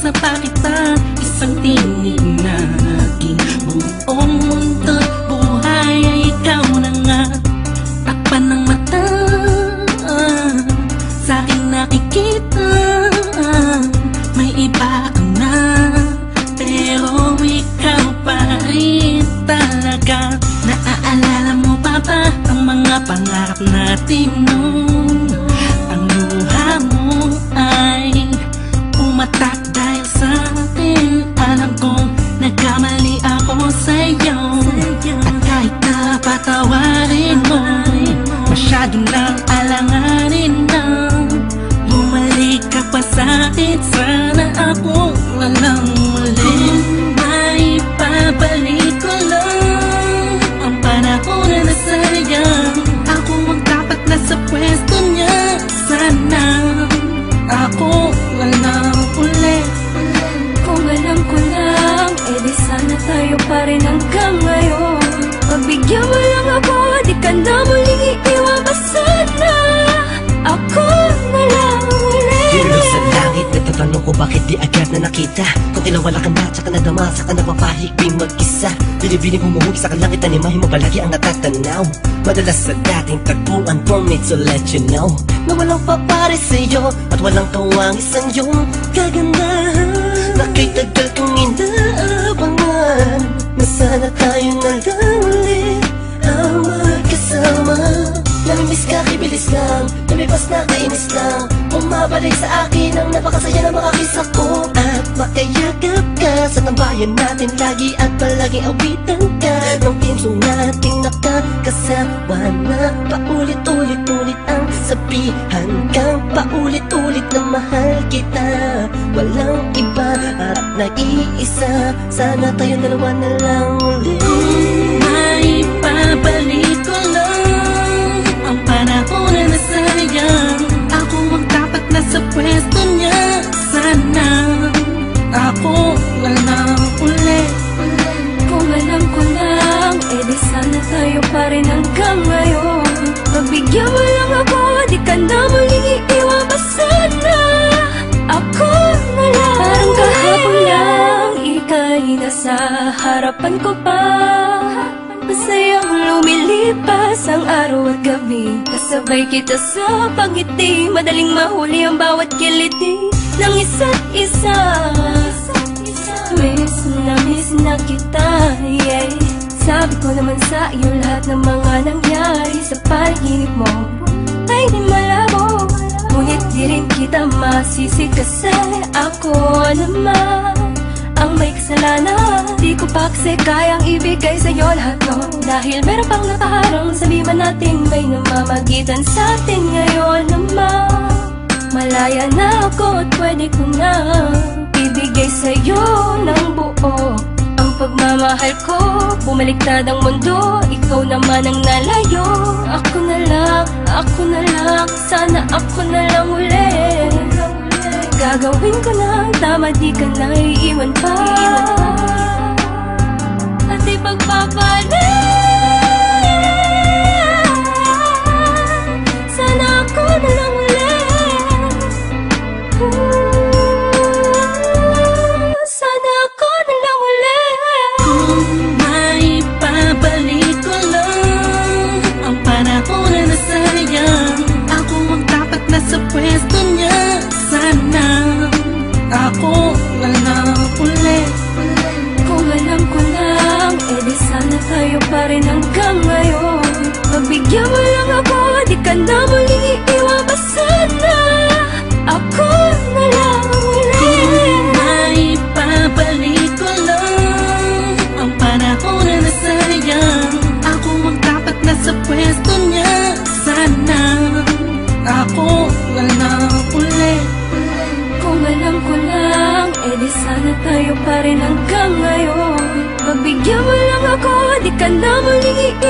basta pa kita isang tinig na aking buong mundo't buhay ay ikaw na nga. Takpan ng mata, sa'king nakikita, may iba ka na, pero ikaw pa rin talaga. Naaalala mo pa ba ang mga pangarap natin noon? Ang luha mo ay umatak dahil sa atin. Alam kong nagkamali ako sa'yo, at kahit na patawarin mo, masyado nang alanganin na. Bumalik ka pa sa'kin, sana ako walang muli. May babalik ko lang ang panahon na nasayang. Ako ang dapat nasa pwesto niya, sana ako walang uli. Kung alam ko lang, edi sana tayo pa rin hanggang ngayon. Pagbigyan mo lang ako, di ka na muling iiwan pa sana. Ako na lang ulit. Hilo sa langit, nagtatanong ko bakit di agad na nakita. Kung kinawala ka na, tsaka nadama, saka napapahigping mag-isa. Binibining humuhug sa kalangit, animahin mo palagi ang natatanaw. Madalas sa dating tagpuan, for me to let you know na walang papare sa'yo at walang kawangis ang iyong kagandahan. Nakitagal kong inaabangan na sana tayo na lang ulit ang magkasama. Namimiss ka, kibilis lang, lumipas na kainis lang. Bumabalik sa akin ang napakasaya na makakisa ko. At makayagap ka sa tambayan natin lagi, at palaging awitan ka ng team song nating nakakasama na paulit-ulit-ulit ang sabihan kang paulit-ulit na mahal kita. Walang iba at nag-iisa, sana tayo dalawa na lang ulit. May babalik ko lang ang panahon na nasayang. Ako ang dapat nasa pwesto niya, sana ako walang uli. Kung alam ko lang, edi sana tayo pa rin hanggang ngayon. Pagbigyan mo lang ako, di ka na muling iiwan pa sana. Ako na lang. Parang kahapon lang, ika'y nasa harapan ko pa. Masayang lumilipas ang araw at gabi, kasabay kita sa pangiti, madaling mahuli ang bawat kiliti ng isa't isa. Miss na kita, yeah. Sabi ko naman sa iyo lahat ng mga nangyari sa panaginip mo ay di malabo, ngunit di rin kita masisi kasi ako naman ang may kasalanan. Di ko pa kasi kayang ibigay sa'yo lahat mo, dahil meron pang nakaharang. Sabi man natin may namamagitan sa atin ngayon naman. Malaya na ako at pwede ko na ibigay sa'yo ng buo ang pagmamahal ko. Bumaliktad ang mundo, ikaw naman ang nalayo. Ako na lang, sana ako na lang ulit. Gagawin ko na tama, di ka na iiwan pa. At ipagpapalit, sana ako na lang ulit. Sana ako na lang ulit. Kung may babalik ko lang ang panahon na nasayang. Ako ang dapat nasa pwesto niya, sana ako walang uli. Kung alam ko lang, edi sana tayo pa rin hanggang ngayon. Pagbigyan mo lang ako, di ka na muling iiwan pa sana. Ako na lang ulit. May babalik ko lang ang panahon na nasayang. Ako ang dapat nasa pwesto niya, sana ako walang uli. Kung alam ko lang, edi sana tayo pa rin hanggang ngayon. Pagbigyan mo lang ako, di ka na muling iiwan